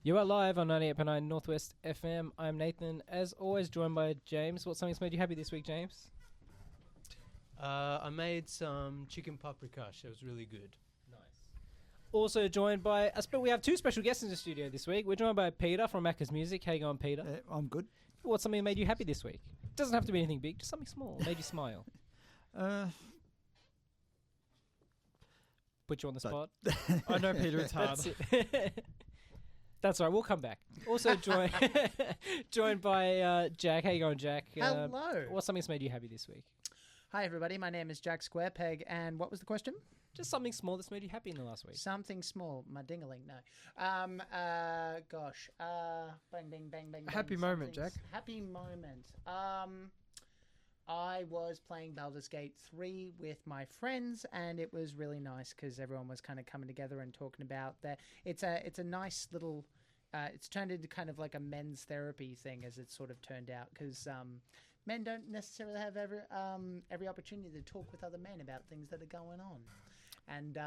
You are live on 98.9 Northwest FM. I'm Nathan, as always, joined by James. What's something that's made you happy this week, James? I made some chicken paprikash. It was really good. Nice. Also joined by we have two special guests in the studio this week. We're joined by Peter from Macca's Music. How you going, Peter? I'm good. What's something that made you happy this week? It doesn't have to be anything big, just something small. Made you smile. Put you on the spot. I know, Peter, it's hard. That's it. That's all right, we'll come back. Also joined by Jack. How you going, Jack? Hello. What's something that's made you happy this week? Hi, everybody. My name is Jack Squarepeg, and what was the question? Just something small that's made you happy in the last week. Something small. My ding-a-ling, no. Bang, bang, bang, bang. Happy moment, Jack. Happy moment. I was playing Baldur's Gate 3 with my friends, and it was really nice because everyone was kind of coming together and talking about that. It's a nice little... it's turned into kind of like a men's therapy thing, as it's sort of turned out, because men don't necessarily have every opportunity to talk with other men about things that are going on. And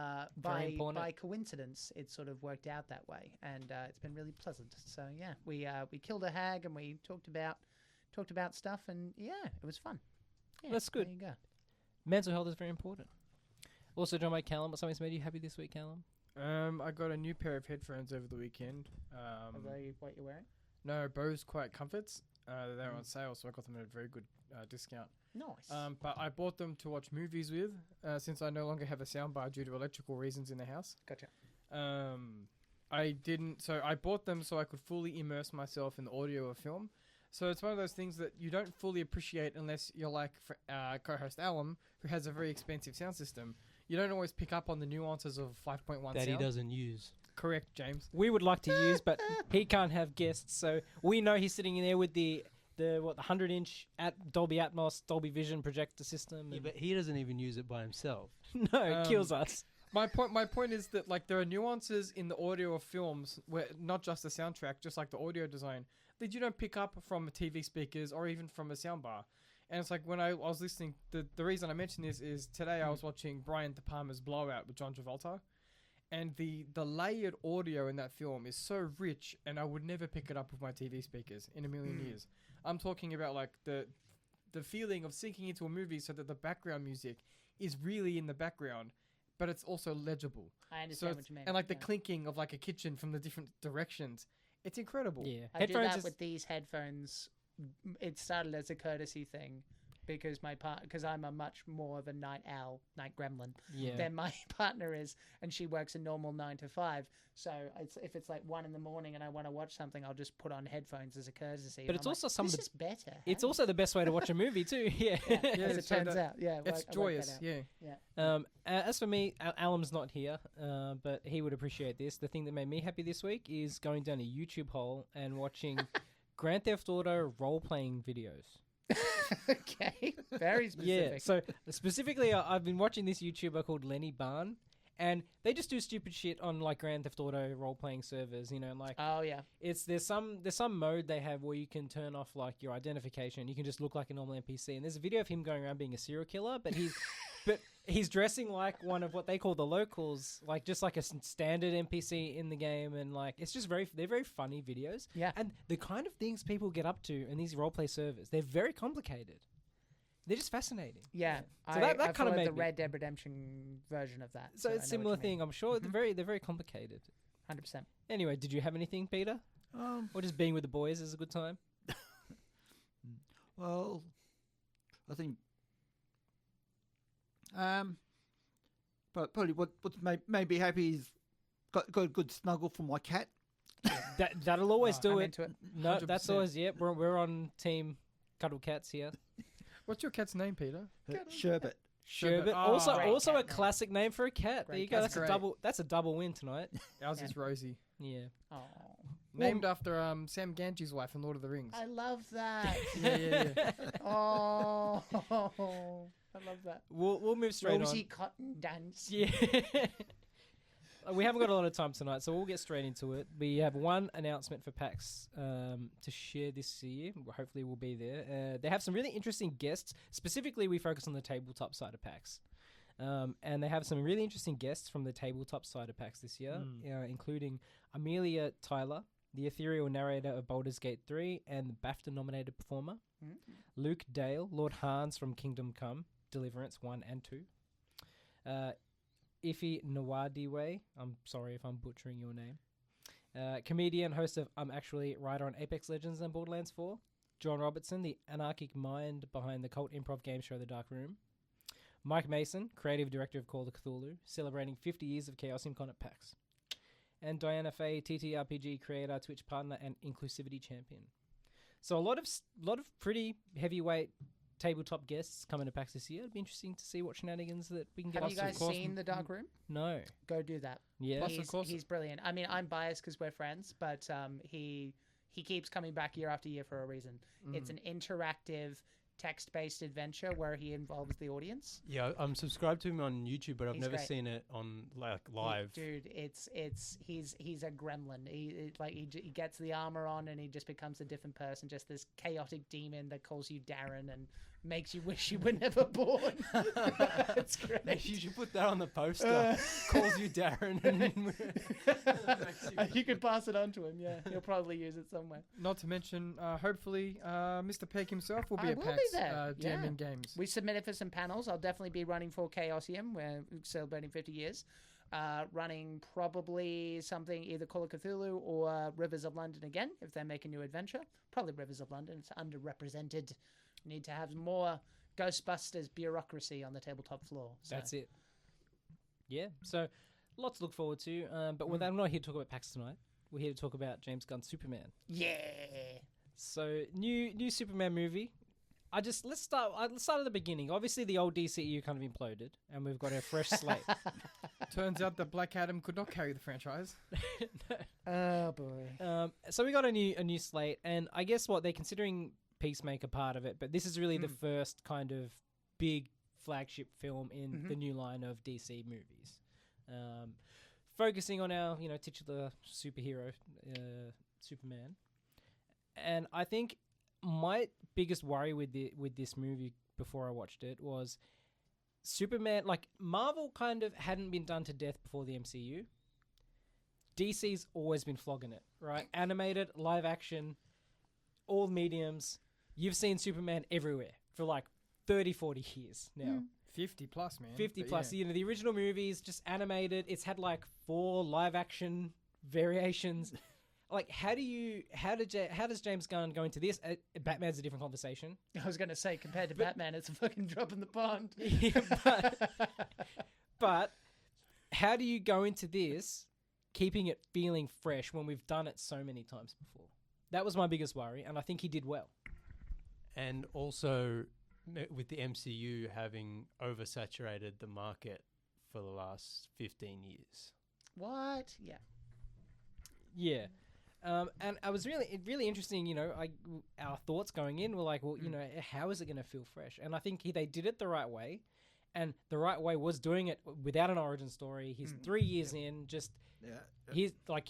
by coincidence, it sort of worked out that way, and it's been really pleasant. So yeah, we killed a hag and we talked about stuff, and yeah, it was fun. Yeah, that's good. There you go. Mental health is very important. Also, joined by Callum. What's something that's made you happy this week, Callum? I got a new pair of headphones over the weekend. Are they what you're wearing? No, Bose Quiet Comforts. They're on sale, so I got them at a very good discount. Nice. But I bought them to watch movies with, since I no longer have a soundbar due to electrical reasons in the house. Gotcha. I bought them so I could fully immerse myself in the audio of film. So it's one of those things that you don't fully appreciate unless you're like co-host Alum, who has a very expensive sound system. You don't always pick up on the nuances of 5.1 That sound. he doesn't use. Correct, James. We would like to use, but he can't have guests, so we know he's sitting in there with the 100-inch at Dolby Atmos, Dolby Vision projector system. Yeah, but he doesn't even use it by himself. No, it kills us. My point is that like there are nuances in the audio of films where not just the soundtrack, just like the audio design, that you don't pick up from TV speakers or even from a soundbar. And it's like when I was listening, the reason I mentioned this is today I was watching Brian De Palma's Blowout with John Travolta, and the layered audio in that film is so rich, and I would never pick it up with my TV speakers in a million years. I'm talking about like the feeling of sinking into a movie so that the background music is really in the background, but it's also legible. I understand what you mean. And like the clinking of like a kitchen from the different directions. It's incredible. Yeah. I do that with these headphones. It started as a courtesy thing because because I'm a much more of a night owl, night gremlin than my partner is, and she works a normal 9 to 5. So if it's like 1 a.m. and I want to watch something, I'll just put on headphones as a courtesy. But it's also this is better. It's also the best way to watch a movie too. Yeah, as it turns out. Yeah, it's joyous. Yeah. As for me, Alum's not here, but he would appreciate this. The thing that made me happy this week is going down a YouTube hole and watching Grand Theft Auto role-playing videos. Okay, very specific. Yeah, so specifically, I've been watching this YouTuber called Lenny Barn, and they just do stupid shit on like Grand Theft Auto role-playing servers, you know, like oh yeah, there's some mode they have where you can turn off like your identification. You can just look like a normal NPC, and there's a video of him going around being a serial killer, but he's dressing like one of what they call the locals, like just like a standard NPC in the game, and like it's just they're very funny videos. Yeah, and the kind of things people get up to in these roleplay servers, they're very complicated. They're just fascinating. Yeah. So that kind of made the Red Dead Redemption version of that. So it's a similar thing. I'm sure they're very complicated. 100%. Anyway, did you have anything, Peter? Or just being with the boys is a good time? Well, I think... but probably what made me happy is got a good snuggle from my cat. That'll always do I'm it. into it. No, 100%. that's always, we're on team cuddle cats here. What's your cat's name, Peter? Sherbet. Sherbet. Oh, also great a cat classic name for a cat. There you go. That's great. That's a double win tonight. Ours is Rosie. Yeah. Oh, Named after Sam Gamgee's wife in Lord of the Rings. I love that. Yeah. Oh, I love that. We'll move straight Rosie on. Cotton Dance. Yeah. We haven't got a lot of time tonight, so we'll get straight into it. We have one announcement for PAX to share this year. Hopefully we'll be there. They have some really interesting guests. Specifically, we focus on the tabletop side of PAX. And they have some really interesting guests from the tabletop side of PAX this year, including Amelia Tyler, the ethereal narrator of Baldur's Gate 3 and the BAFTA-nominated performer. Luke Dale, Lord Hans from Kingdom Come, Deliverance 1 and 2. Ife Nwadiwe, I'm sorry if I'm butchering your name. Comedian, host of I'm Actually writer on Apex Legends and Borderlands 4. John Robertson, the anarchic mind behind the cult improv game show The Dark Room. Mike Mason, creative director of Call of Cthulhu, celebrating 50 years of Chaosium Con at PAX. And Diana Fay, TTRPG creator, Twitch partner, and inclusivity champion. So a lot of pretty heavyweight tabletop guests coming to PAX this year. It'd be interesting to see what shenanigans that we can get. Have you guys seen The Dark Room? No. Go do that. Yeah. He's brilliant. I mean, I'm biased because we're friends, but he keeps coming back year after year for a reason. It's an interactive text-based adventure where he involves the audience. Yeah, I'm subscribed to him on YouTube, but I've He's never great. seen it on live. Dude, he's a gremlin. He gets the armor on and he just becomes a different person, just this chaotic demon that calls you Darren and makes you wish you were never born. It's great. You should put that on the poster. Calls you Darren. You could pass it on to him. Yeah, he'll probably use it somewhere. Not to mention, hopefully, Mr. Peg himself will be I at will PAX be there. DMing games. We submitted for some panels. I'll definitely be running for Chaosium. We're celebrating 50 years. Running probably something either Call of Cthulhu or Rivers of London again, if they make a new adventure. Probably Rivers of London. It's underrepresented. We need to have more Ghostbusters bureaucracy on the tabletop floor. So. That's it. Yeah, so lots to look forward to. But I'm not here to talk about PAX tonight. We're here to talk about James Gunn's Superman. Yeah. So new Superman movie. Let's start at the beginning. Obviously, the old DCEU kind of imploded, and we've got a fresh slate. Turns out that Black Adam could not carry the franchise. Oh boy. So we got a new slate, and I guess what they're considering Peacemaker part of it, but this is really the first kind of big flagship film in the new line of DC movies, focusing on our titular superhero, Superman. And I think my biggest worry with this movie before I watched it was Superman. Like, Marvel kind of hadn't been done to death before the MCU. DC's always been flogging it, right? Animated, live action, all mediums. You've seen Superman everywhere for like 30, 40 years now. 50 plus, man. 50 But plus. yeah. The original movies, just animated. It's had like 4 live action variations. Like, how does James Gunn go into this? Batman's a different conversation. I was going to say, compared to Batman, it's a fucking drop in the pond. But how do you go into this keeping it feeling fresh when we've done it so many times before? That was my biggest worry, and I think he did well. And also, with the MCU having oversaturated the market for the last 15 years. What? Yeah. Yeah. And I was really interesting, our thoughts going in were like, well, how is it going to feel fresh? And I think they did it the right way. And the right way was doing it without an origin story. He's 3 years in, just... Yeah.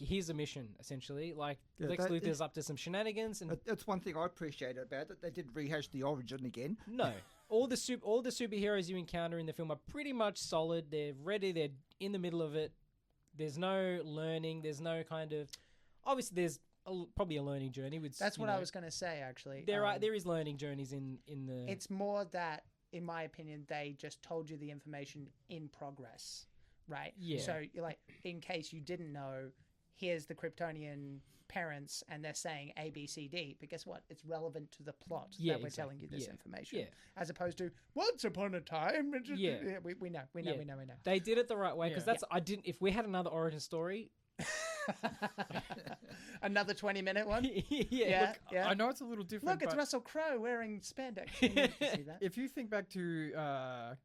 Here's a mission, essentially. Like, Lex Luthor's up to some shenanigans. And that's one thing I appreciate about it. They did rehash the origin again. No. All the superheroes you encounter in the film are pretty much solid. They're ready. They're in the middle of it. There's no learning. There's no kind of... Obviously, there's probably a learning journey. That's what I was going to say, actually. There is learning journeys in the... It's more that, in my opinion, they just told you the information in progress, right? Yeah. So, you're like, in case you didn't know, here's the Kryptonian parents, and they're saying A, B, C, D. But guess what? It's relevant to the plot that we're telling you this information. Yeah. As opposed to, once upon a time... We know. They did it the right way, because if we had another origin story... Another 20-minute one. Yeah. I know it's a little different. Look, it's but Russell Crowe wearing spandex. You can see that. if you think back to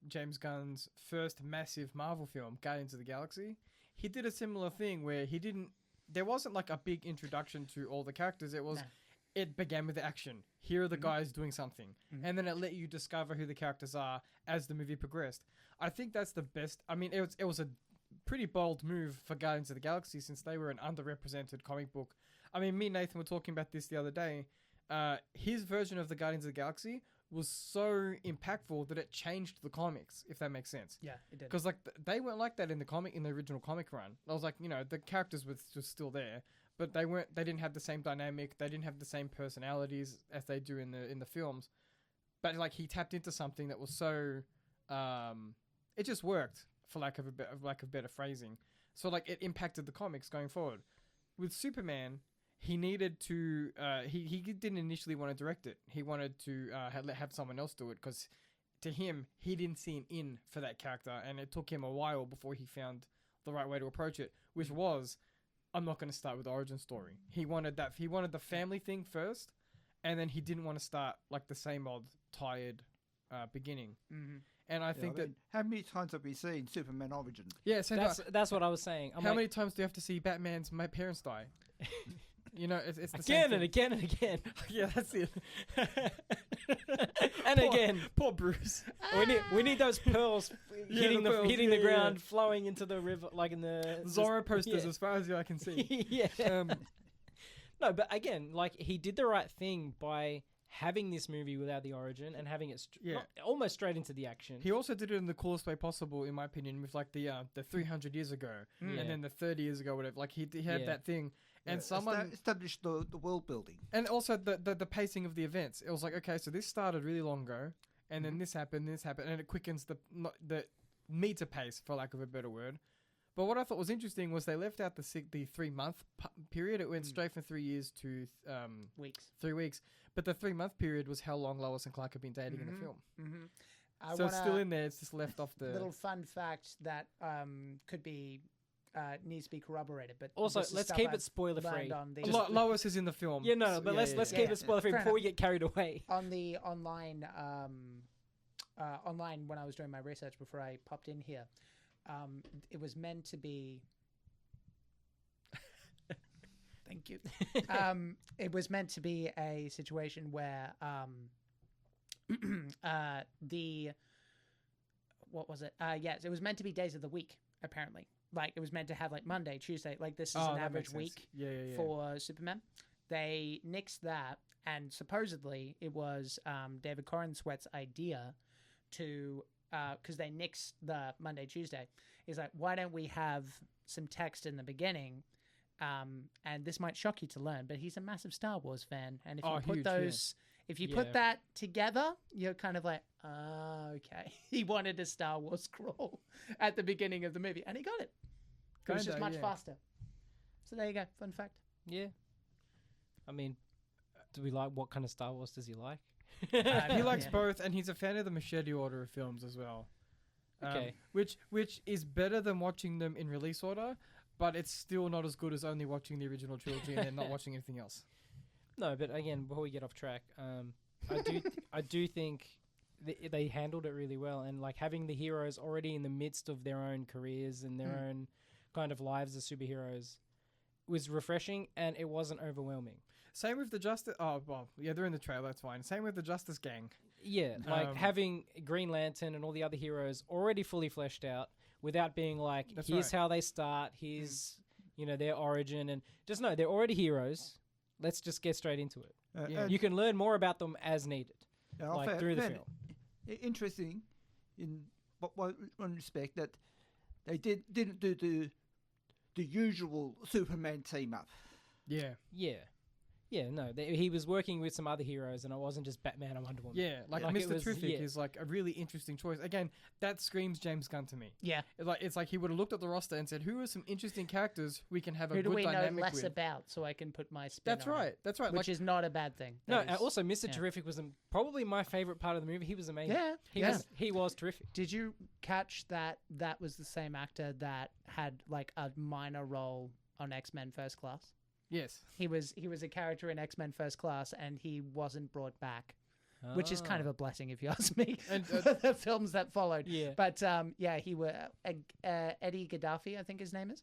James Gunn's first massive Marvel film, Guardians of the Galaxy, he did a similar thing where there wasn't like a big introduction to all the characters. It began with the action. Here are the guys doing something. And then it let you discover who the characters are as the movie progressed. I think that's the best. I mean, it was a pretty bold move for Guardians of the Galaxy since they were an underrepresented comic book. I mean, me and Nathan were talking about this the other day. His version of the Guardians of the Galaxy was so impactful that it changed the comics, if that makes sense. Yeah, it did. Because they weren't like that in the original comic run. I was like, the characters were just still there, but they didn't have the same dynamic. They didn't have the same personalities as they do in the films. But like he tapped into something that was so, it just worked for lack of better phrasing. So like it impacted the comics going forward. With Superman, he needed to. He didn't initially want to direct it. He wanted to have someone else do it because, to him, he didn't see an in for that character, and it took him a while before he found the right way to approach it. Which was, I'm not going to start with the origin story. He wanted that. He wanted the family thing first, and then he didn't want to start like the same old tired beginning. Mm-hmm. And I think that how many times have we seen Superman Origin? yeah, so That's what I was saying. how many times do you have to see Batman's my parents die? You know, it's the again same and again and again. yeah, that's it. And again, Poor Bruce. we need those pearls hitting the pearls, hitting yeah, the yeah. ground, flowing into the river, like in the Zorro posters, yeah. as far as I can see. yeah. No, but again, like he did the right thing by having this movie without the origin and having it almost straight into the action. He also did it in the coolest way possible, in my opinion, with like the 300 years ago and then the 30 years ago, whatever. Like he had that thing, and someone established the world building, and also the pacing of the events. It was like, okay, so this started really long ago, and then this happened, and it quickens the meter pace, for lack of a better word. But what I thought was interesting was they left out the 3-month period. It went straight from 3 years to Weeks. 3 weeks. But the 3-month period was how long Lois and Clark have been dating in the film. Mm-hmm. So it's still in there. It's just left off the little fun fact that could be needs to be corroborated. But Also, this is let's stuff keep I've it spoiler free. learned on the Lois is in the film. Yeah, no, but let's keep it spoiler free Fair before we get carried away. on the online online when I was doing my research before I popped in here. It was meant to be. Thank you. It was meant to be a situation where what was it? Yes, it was meant to be days of the week. Apparently, like it was meant to have like Monday, Tuesday. Like this is an average week for Superman. They nixed that, and supposedly it was David Corenswet's idea to. Because they nixed the Monday, Tuesday, is like, why don't we have some text in the beginning? And this might shock you to learn, but he's a massive Star Wars fan. And if you put those, if you put that together, you're kind of like, okay. He wanted a Star Wars scroll at the beginning of the movie, and he got it. It was just much faster. So there you go. Fun fact. Yeah. I mean, do we like what kind of Star Wars does he like? He likes both, and he's a fan of the Machete order of films as well. Okay. Which is better than watching them in release order, but it's still not as good as only watching the original trilogy and then not watching anything else. No, but again, before we get off track, I do think they handled it really well, and like having the heroes already in the midst of their own careers and their own kind of lives as superheroes was refreshing, and it wasn't overwhelming. Same with the Justice. Oh well, yeah, they're in the trailer. That's fine. Same with the Justice Gang. Yeah, like having Green Lantern and all the other heroes already fully fleshed out, without being like, here's how they start, here's their origin, and just no, they're already heroes. Let's just get straight into it. You can learn more about them as needed, through the film. Interesting in one respect that they didn't do the usual Superman team up. Yeah, no, he was working with some other heroes, and it wasn't just Batman and Wonder Woman. Yeah, like Mr. Terrific is like a really interesting choice. Again, that screams James Gunn to me. Yeah, it's like he would have looked at the roster and said, "Who are some interesting characters we can have a Who good do we dynamic know less with?" about, so I can put my spin That's on right. it, That's right. which is not a bad thing. No, and also Mr. Terrific was probably my favorite part of the movie. He was amazing. Yeah, he was terrific. Did you catch that was the same actor that had like a minor role on X-Men First Class? Yes. He was a character in X-Men First Class, and he wasn't brought back, which is kind of a blessing if you ask me. And the films that followed. Yeah. But he was Eddie Gaddafi, I think his name is.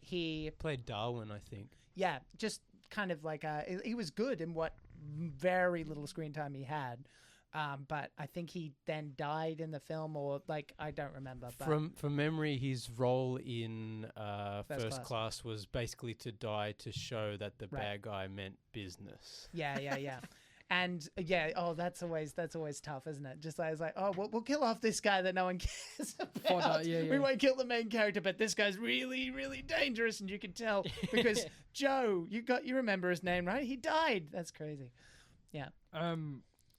He played Darwin, I think. Yeah, just kind of like he was good in what very little screen time he had. But I think he then died in the film, or like I don't remember. But From memory, his role in First Class was basically to die to show that the bad guy meant business. Yeah. And that's always tough, isn't it? Just like, it's like, oh, we'll kill off this guy that no one cares about. We won't kill the main character, but this guy's really, really dangerous, and you can tell because Joe, you remember his name, right? He died. That's crazy. Yeah.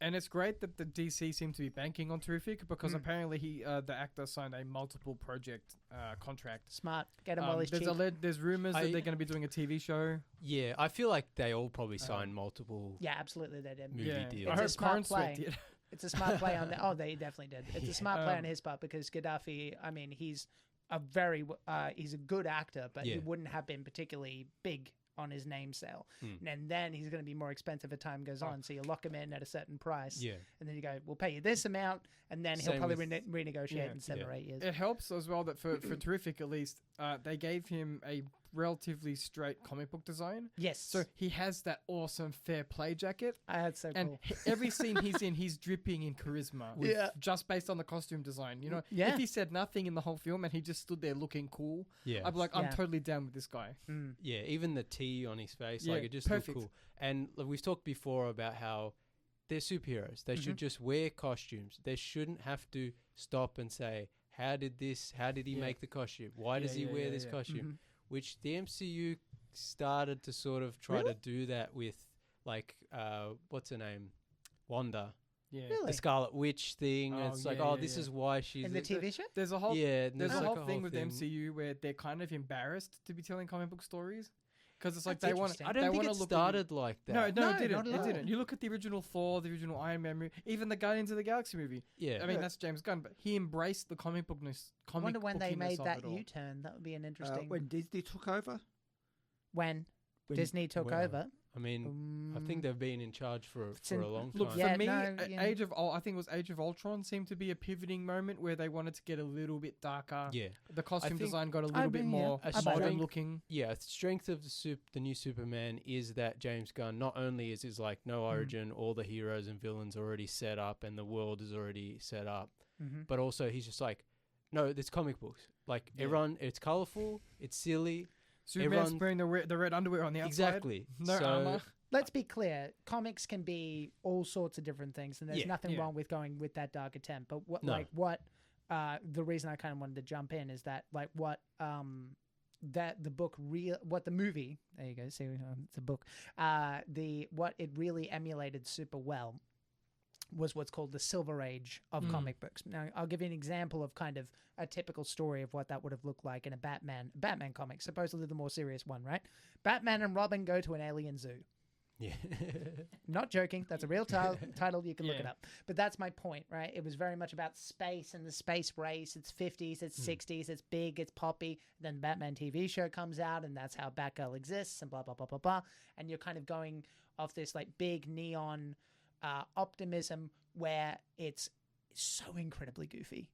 And it's great that the DC seem to be banking on Terrific because apparently the actor signed a multiple project contract. Smart. Get him while he's cheap. There's rumors that they're going to be doing a TV show. Yeah, I feel like they all probably signed multiple. Yeah, absolutely they did. Movie deals. I hope Smart play. It's a smart play on the. Oh, they definitely did. It's a smart play on his part because Gaddafi. I mean, he's a good actor, but he wouldn't have been particularly big on his name sale. And then he's going to be more expensive as time goes on. So you lock him in at a certain price. Yeah. And then you go, we'll pay you this amount. And then he'll probably renegotiate in 7 or 8 years. It helps as well that for Terrific, at least, they gave him a relatively straight comic book design. Yes. So he has that awesome fair play jacket. That's so and cool. Every scene he's in, he's dripping in charisma. Just based on the costume design. You know, if he said nothing in the whole film and he just stood there looking cool, I'd be like, I'm totally down with this guy. Yeah, even the T on his face, like it just looked cool. And we've talked before about how they're superheroes. They should just wear costumes. They shouldn't have to stop and say, how did he make the costume? Why does he wear this costume? Which the MCU started to sort of try to do that with, like, what's her name? Wanda. Yeah. Really? The Scarlet Witch thing. It's like, this is why she's... In the TV show? There's a whole there's a like whole thing with the MCU where they're kind of embarrassed to be telling comic book stories. Because it's like That's they want. I don't think it started like that. No, No, it didn't. not at It all. didn't. You look at the original Thor, the original Iron Man movie, even the Guardians of the Galaxy movie. Yeah. I mean, that's James Gunn, but he embraced the comic bookness. I wonder when they made that U-turn. U-turn. That would be an interesting... When Disney took over? When Disney took over. I mean, I think they've been in charge for a long time. Look, for Yeah, me, no, Age of I think it was Age of Ultron seemed to be a pivoting moment where they wanted to get a little bit darker. Yeah. The costume think- design got a little bit more modern looking. Yeah, the strength of the new Superman is that James Gunn not only is his like no origin, all the heroes and villains already set up and the world is already set up, but also he's just like, no, it's comic books. Like everyone, it's colorful, it's silly. Superman's wearing the red underwear on the outside. Exactly. No so, armor. Let's be clear. Comics can be all sorts of different things, and there's nothing wrong with going with that dark attempt. But the reason I kind of wanted to jump in is that what the movie, there you go, see, it's a book. What it really emulated super well was what's called the Silver Age of comic books. Now, I'll give you an example of kind of a typical story of what that would have looked like in a Batman comic, supposedly the more serious one, right? Batman and Robin go to an alien zoo. Yeah. Not joking. That's a real title. You can look it up. But that's my point, right? It was very much about space and the space race. It's 50s, it's 60s, it's big, it's poppy. Then the Batman TV show comes out, and that's how Batgirl exists, and blah, blah, blah, blah, blah. And you're kind of going off this like big neon optimism where it's so incredibly goofy,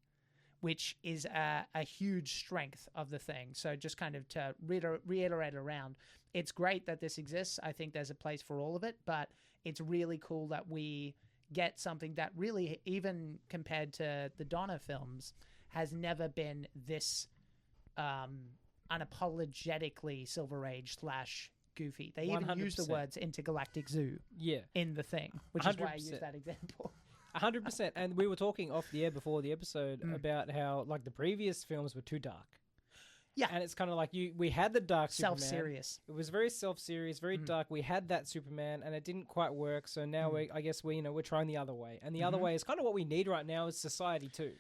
which is a huge strength of the thing. So just kind of to reiterate around, it's great that this exists. I think there's a place for all of it, but it's really cool that we get something that really, even compared to the Donner films, has never been this unapologetically Silver Age / goofy. They even use the words intergalactic zoo in the thing, which is why I use that example. 100%. And we were talking off the air before the episode about how like the previous films were too dark. Yeah. And it's kind of like we had the dark Superman. Self-serious. It was very self-serious, very dark. We had that Superman and it didn't quite work. So now we're trying the other way. And the other way is kind of what we need right now is society too.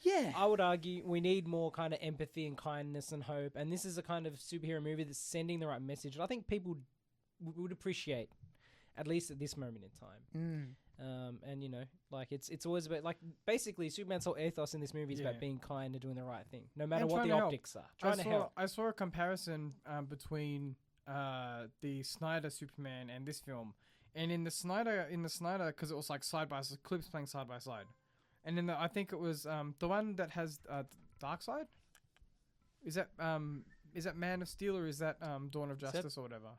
Yeah. I would argue we need more kind of empathy and kindness and hope. And this is a kind of superhero movie that's sending the right message. And I think people would appreciate, at least at this moment in time. And, you know, like it's always about, like, basically Superman's whole ethos in this movie is about being kind and doing the right thing, no matter what the optics are. Trying to help. I saw a comparison between the Snyder Superman and this film. And in the Snyder, because it was like clips playing side by side. And in I think it was the one that has Darkseid. Is that Man of Steel or is that Dawn of Justice or whatever?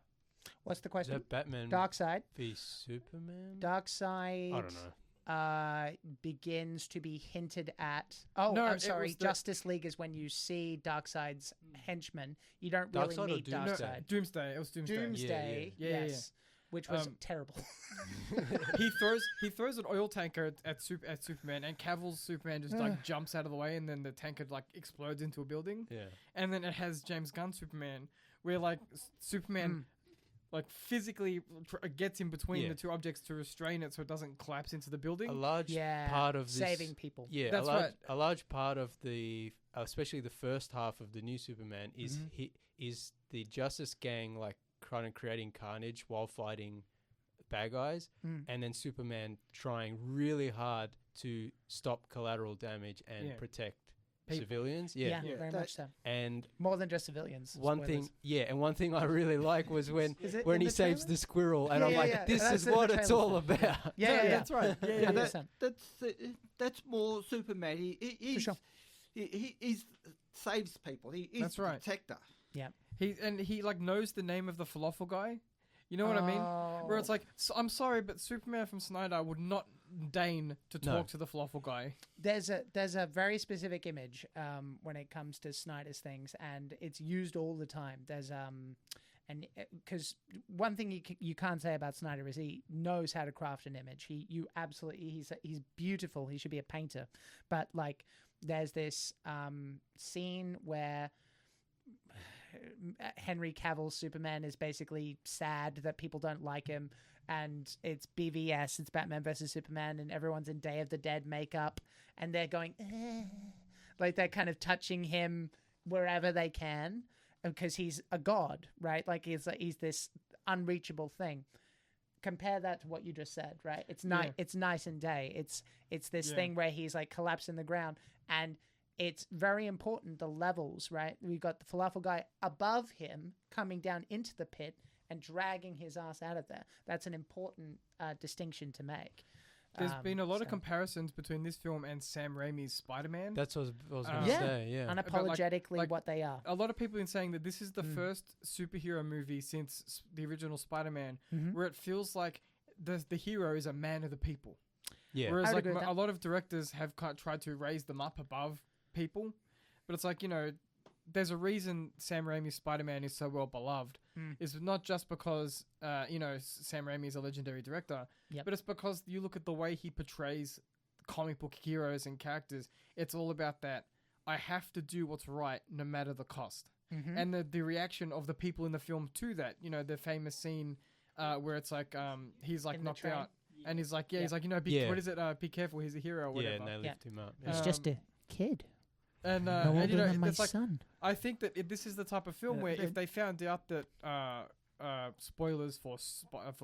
What's the question? Is that Batman Darkseid v Superman? Darkseid. I don't know. Begins to be hinted at. Oh, no, I'm sorry. Justice League is when you see Darkseid's henchmen. You don't really Darkseid meet or Doomsday? Darkseid. Doomsday. It was Doomsday. Doomsday. Yeah. Yes. which was terrible. he throws an oil tanker at Superman, and Cavill's Superman just like jumps out of the way, and then the tanker like explodes into a building. Yeah. And then it has James Gunn Superman, where like Superman like physically gets in between the two objects to restrain it so it doesn't collapse into the building. A large part of this, saving people. Yeah, that's a large part of the, especially the first half of the new Superman is is the Justice Gang like kind of creating carnage while fighting bad guys, and then Superman trying really hard to stop collateral damage and protect civilians. Yeah, very much so. And more than just civilians. One thing I really like was when he saves the squirrel, and I'm like, this that's is what it's all about. Yeah, that's right. That's more Superman. He for sure. He saves people. He is that's the right. protector. Yeah. He like knows the name of the falafel guy. You know what I mean? Where it's like, I'm sorry, but Superman from Snyder would not deign to talk to the falafel guy. There's a very specific image when it comes to Snyder's things, and it's used all the time. There's and because one thing you can't say about Snyder is he knows how to craft an image. He's beautiful. He should be a painter, but like there's this scene where Henry Cavill's Superman is basically sad that people don't like him, and it's BVS, it's Batman versus Superman, and everyone's in Day of the Dead makeup, and they're going like they're kind of touching him wherever they can because he's a god, right? Like he's this unreachable thing. Compare that to what you just said, right? It's night and day. It's this thing where he's like collapsed in the ground, and it's very important, the levels, right? We've got the falafel guy above him coming down into the pit and dragging his ass out of there. That's an important distinction to make. There's been a lot of comparisons between this film and Sam Raimi's Spider-Man. That's what I was going to say, yeah. Unapologetically like, what they are. A lot of people have been saying that this is the first superhero movie since the original Spider-Man where it feels like the hero is a man of the people. Yeah. Whereas like a lot of directors have tried to raise them up above people, but it's like, you know, there's a reason Sam Raimi's Spider-Man is so well beloved. It's not just because you know, Sam Raimi is a legendary director, but it's because you look at the way he portrays comic book heroes and characters. It's all about that I have to do what's right no matter the cost. And the reaction of the people in the film to that, you know, the famous scene where it's like he's like knocked out and he's like he's like, you know, what is it, be careful, he's a hero or whatever. And they lift him up. He's just a kid. And no older you know, than my it's like, son. I think that this is the type of film where if they found out that spoilers for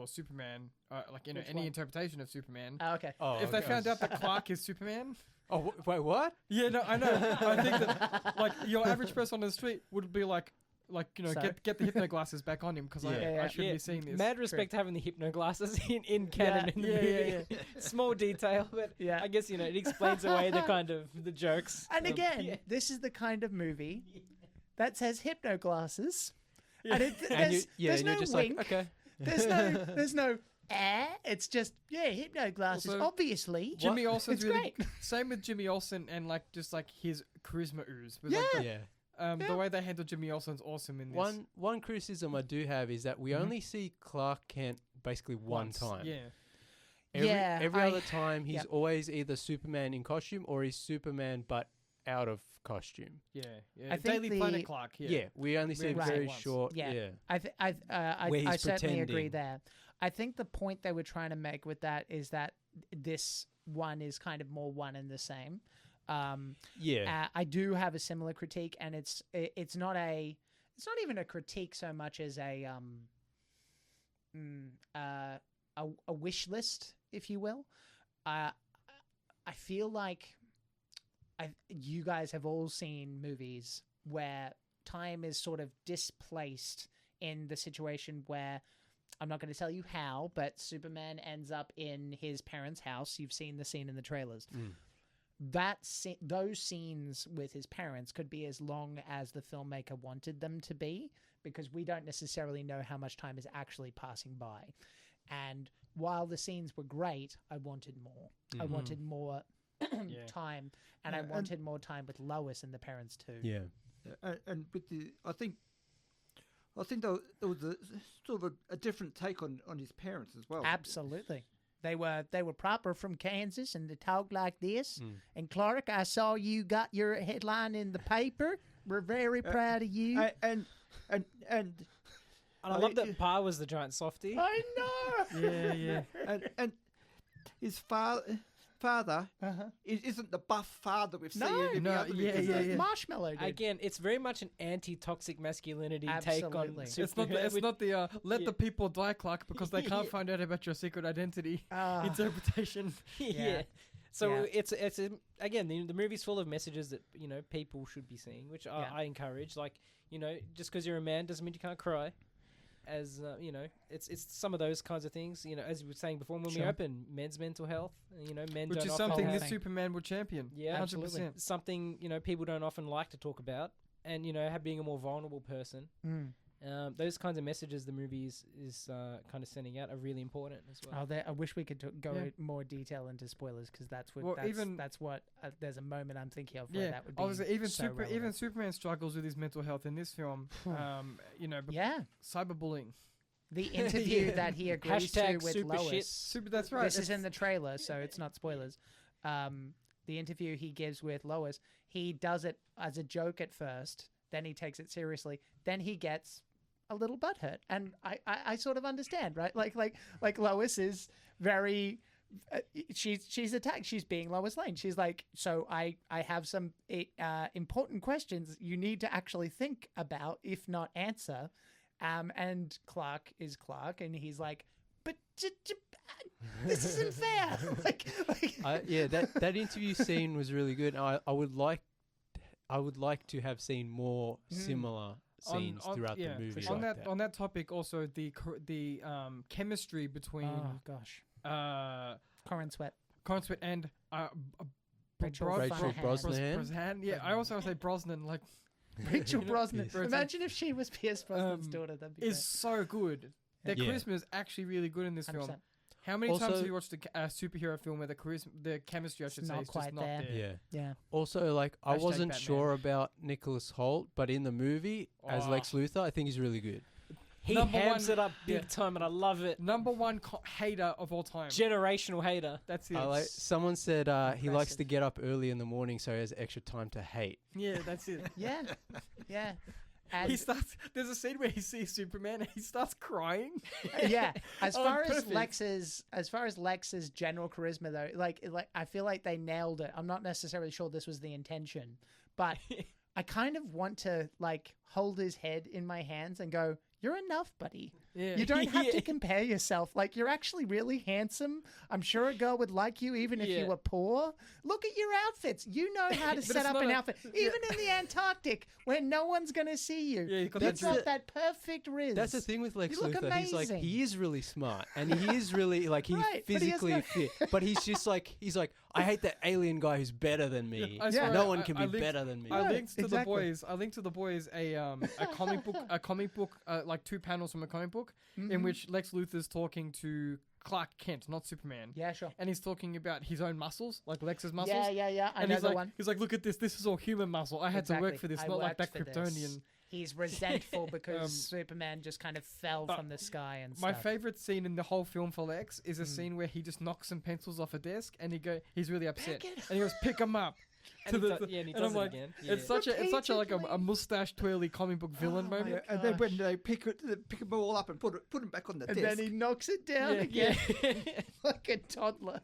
Superman, like, you know, any interpretation of Superman. Okay. If they found out that Clark is Superman. Oh, wait, what? Yeah, no, I know. I think that like your average person on the street would be like, you know, get the hypno glasses back on him because I shouldn't be seeing this. Mad respect having the hypno glasses in canon in the movie. Small detail, but I guess, you know, it explains away the kind of the jokes. And again, this is the kind of movie that says hypno glasses, and there's no wink. Like, okay. There's no it's just hypno glasses. Also, obviously, Jimmy Olsen's really great. Same with Jimmy Olsen and like just like his charisma ooze. With the way they handle Jimmy Olsen's awesome in this. One criticism I do have is that we only see Clark Kent basically one time. Yeah. Every other time he's always either Superman in costume or he's Superman but out of costume. Yeah. I think Daily Planet Clark. Yeah. We only see very short. Yeah. I certainly agree there. I think the point they were trying to make with that is that this one is kind of more one and the same. I do have a similar critique, and it's not even a critique so much as a wish list, if you will. I feel like you guys have all seen movies where time is sort of displaced in the situation where, I'm not going to tell you how, but Superman ends up in his parents' house. You've seen the scene in the trailers. Those scenes with his parents could be as long as the filmmaker wanted them to be, because we don't necessarily know how much time is actually passing by. And while the scenes were great, I wanted more. I wanted more time, and I wanted more time with Lois and the parents too. And with I think I think there was a sort of a different take on his parents as well. Absolutely. They were proper from Kansas, and they talked like this. And Clark, I saw you got your headline in the paper. We're very proud of you. And I love that Pa was the giant softie. I know. Yeah. and his father isn't the buff father we've seen in the other movies. Marshmallow dude. Again, it's very much an anti-toxic masculinity take on Absolutely. It's not the let the people die, Clark, because they can't find out about your secret identity interpretation. yeah. So Yeah. it's again the movie's full of messages that people should be seeing, which I encourage. Like just because you're a man doesn't mean you can't cry. As it's some of those kinds of things. As we were saying before when we open, men's mental health. Men Which don't is often something have- this Superman would champion. Yeah, 100%. absolutely. Something people don't often like to talk about, and being a more vulnerable person. Those kinds of messages the movie is kind of sending out are really important as well. I wish we could go in more detail into spoilers, because that's what there's a moment I'm thinking of where that would be. Obviously, relevant. even Superman struggles with his mental health in this film. Cyberbullying. The interview that he agrees to Hashtag with super Lois. shit. That's right. This is in the trailer, so it's not spoilers. The interview he gives with Lois, he does it as a joke at first, then he takes it seriously, then he gets a little butthurt, and I sort of understand, right? Like Lois is very. She's attacked. She's being Lois Lane. She's like, so I have some important questions you need to actually think about, if not answer. And Clark is Clark, and he's like, but this isn't fair. That interview scene was really good. I would like to have seen more similar scenes throughout the movie. On that topic, also the chemistry between Corin Sweat and Rachel Brosnan. Yeah, I also want to say Brosnan, like Rachel Brosnan. Imagine if she was Pierce Brosnan's daughter. That'd be is so good. Their charisma is actually really good in this 100%. film. How many times have you watched a superhero film where the chemistry, I should say, is just not there? Yeah. Also, like, I Hashtag wasn't Batman. sure about Nicholas Hoult, but in the movie, as Lex Luthor, I think he's really good. He Number hams one- it up big time, and I love it. Number one hater of all time. Generational hater. That's it. Someone said he likes to get up early in the morning so he has extra time to hate. Yeah, that's it. Yeah. He starts. There's a scene where he sees Superman and he starts crying. Yeah. As far as perfect. Lex's general charisma, though, like I feel like they nailed it. I'm not necessarily sure this was the intention, but I kind of want to like hold his head in my hands and go, "You're enough, buddy. Yeah. You don't have to compare yourself. Like, you're actually really handsome. I'm sure a girl would like you even if you were poor. Look at your outfits. You know how to set up an outfit. Even in the Antarctic, where no one's going to see you. Yeah, You've got that perfect riz. That's the thing with Lex You look Luthor. He's like, amazing. he is really smart and he is really like, he's Right, but he has physically no- fit, but he's just like, I hate that alien guy who's better than me. I swear, No one can I be linked- better than me. I linked to exactly. the boys a comic book, like 2 panels from a comic book in which Lex Luthor's talking to Clark Kent, not Superman. Yeah, sure. And he's talking about his own muscles, like Lex's muscles. Yeah. I And know he's the like, one. he's like, look at this. This is all human muscle. I had to work for this, I not like that worked for this. Kryptonian. He's resentful because Superman just kind of fell from the sky and My stuff. favorite scene in the whole film for Lex is a scene where he just knocks some pencils off a desk and he's really upset. And he goes, pick them up. And he does I'm it like, again. it's such a like a mustache twirly comic book villain moment. And then when they pick them all up and put them back on the and desk. then he knocks it down again like a toddler.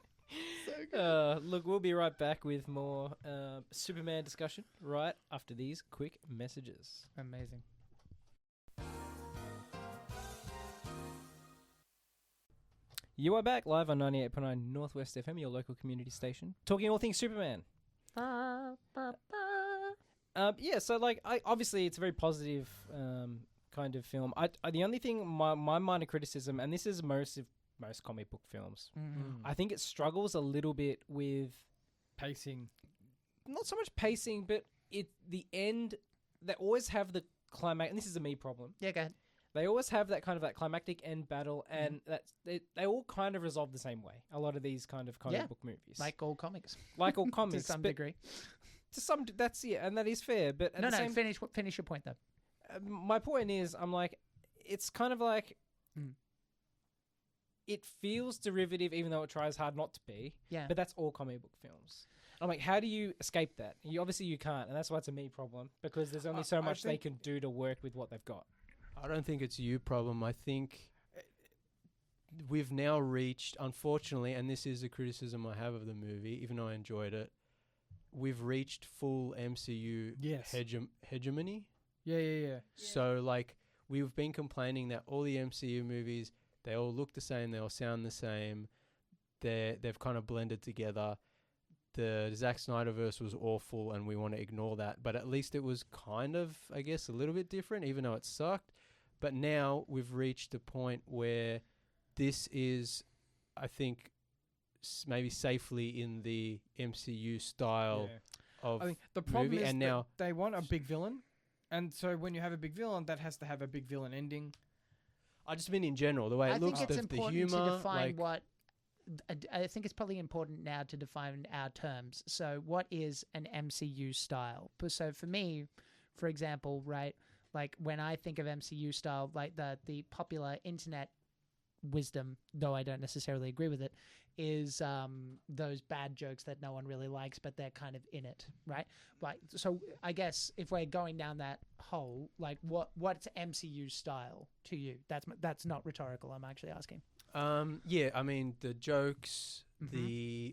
So good. Look, we'll be right back with more Superman discussion right after these quick messages. Amazing. You are back live on 98.9 Northwest FM, your local community station, talking all things Superman. So like, obviously it's a very positive kind of film. The only thing, my minor criticism, and this is most comic book films, I think it struggles a little bit with Pacing. not so much pacing, but the end. They always have the climax, and this is a me problem. Yeah, go ahead. They always have that kind of that climactic end battle, and they all kind of resolve the same way. A lot of these kind of comic book movies, Like all comics. like all comics, to some but degree. to some, that's and that is fair. But at the same, finish your point though. my point is, I'm like, it's kind of like it feels derivative, even though it tries hard not to be. Yeah. But that's all comic book films. I'm like, how do you escape that? Obviously you can't, and that's why it's a me problem, because there's only so much they can do to work with what they've got. I don't think it's you problem. I think we've now reached, unfortunately, and this is a criticism I have of the movie, even though I enjoyed it, we've reached full MCU hegemony. Yeah. So, like, we've been complaining that all the MCU movies, they all look the same, they all sound the same, they've kind of blended together. The Zack Snyderverse was awful, and we want to ignore that. But at least it was kind of, I guess, a little bit different, even though it sucked. But now we've reached a point where this is, I think, maybe safely in the MCU style of I mean, the problem movie. is And that now they want a big villain. And so when you have a big villain, that has to have a big villain ending. I just mean in general, the way it looks, think it's the important humor. to define like, what. I think it's probably important now to define our terms. So, what is an MCU style? So, for me, for example, right, like when I think of MCU style, like the popular internet wisdom, though I don't necessarily agree with it, is those bad jokes that no one really likes, but they're kind of in it, right? Like, so I guess if we're going down that hole, like what's MCU style to you? That's not rhetorical. I'm actually asking. Yeah, I mean the jokes,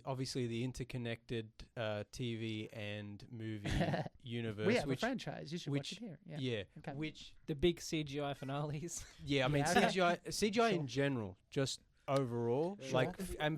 obviously the interconnected TV and movie universe. We have a franchise. You should watch it here. Yeah. Okay. Which The big CGI finales. I mean CGI in general, just overall,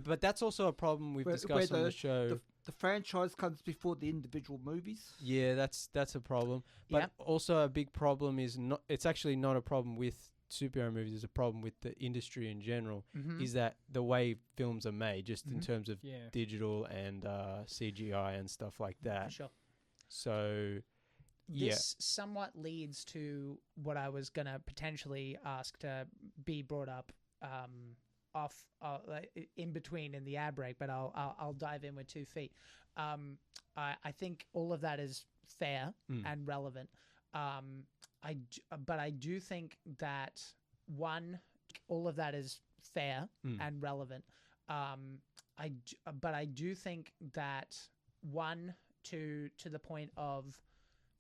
but that's also a problem we've discussed on the show. The franchise comes before the individual movies. Yeah, that's a problem. But also a big problem is not. It's actually not a problem with superhero movies. It's a problem with the industry in general. Is that the way films are made, just in terms of digital and CGI and stuff like that. Sure. So, this somewhat leads to what I was gonna potentially ask to be brought up off in between in the ad break, but I'll dive in with 2 feet. I think all of that is fair and relevant. But I do think that all of that is fair and relevant. But I do think that to the point of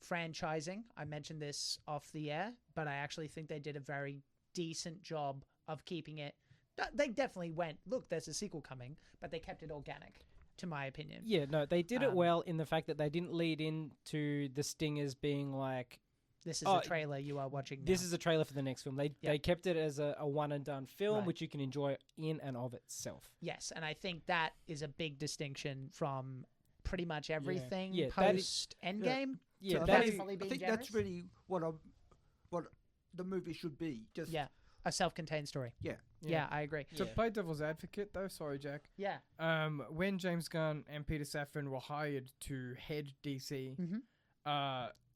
franchising. I mentioned this off the air, but I actually think they did a very decent job of keeping it. They definitely went, look, there's a sequel coming, but they kept it organic, to my opinion. Yeah, no, they did it well in the fact that they didn't lead into the stingers being like, this is a trailer you are watching now. This is a trailer for the next film. They kept it as a one-and-done film, which you can enjoy in and of itself. Yes, and I think that is a big distinction from pretty much everything Yeah, post Endgame. Yeah, So that is, I think that's really what the movie should be. Just a self-contained story. Yeah, I agree. To play devil's advocate, though, sorry, Jack. Yeah. When James Gunn and Peter Safran were hired to head DC,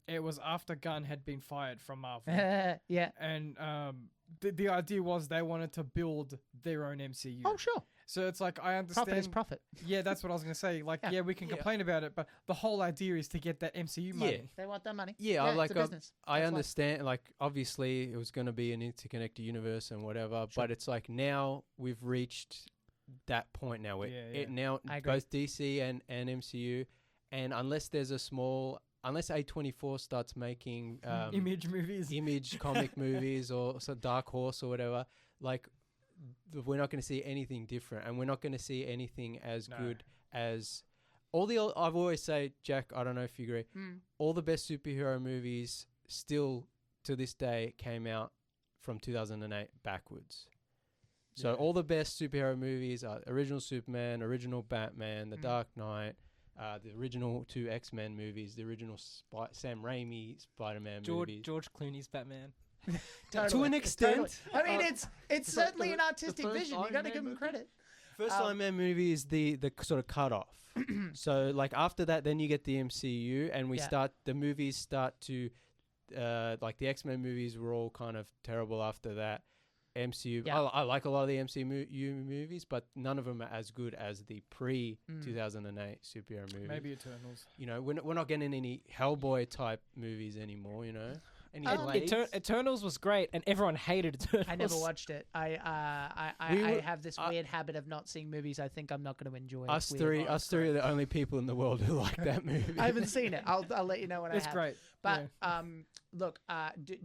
it was after Gunn had been fired from Marvel. Yeah. And the idea was they wanted to build their own MCU. Oh, sure. So it's like, I understand. Profit is profit. Yeah, that's what I was going to say. Like, we can complain about it, but the whole idea is to get that MCU money. They want their money. Yeah, it's a business. I understand. Like, obviously, it was going to be an interconnected universe and whatever, but it's like now we've reached that point now. Now both DC and MCU, and unless there's unless A24 starts making image comic movies or Dark Horse or whatever, like we're not going to see anything different, and we're not going to see anything as good as all the. I've always say, Jack, I don't know if you agree. All the best superhero movies still to this day came out from 2008 backwards. So all the best superhero movies are original Superman, original Batman, The Dark Knight. The original 2 X-Men movies, the original Sam Raimi Spider-Man movies. George Clooney's Batman. To an extent. Totally. I mean, it's certainly an artistic vision. You got to give him credit. First Iron Man movie is the sort of cutoff. So, like, after that, then you get the MCU, and the movies start to, like, the X-Men movies were all kind of terrible after that. MCU. I like a lot of the MCU movies, but none of them are as good as the pre-2008 superhero movies. Maybe Eternals. You know, we're not getting any Hellboy type movies anymore. You know, Any blades? Eternals was great, and everyone hated Eternals. I never watched it. I have this weird habit of not seeing movies I think I'm not going to enjoy. Us three are the only people in the world who like that movie. I haven't seen it. I'll let you know when I have. It's great. But look,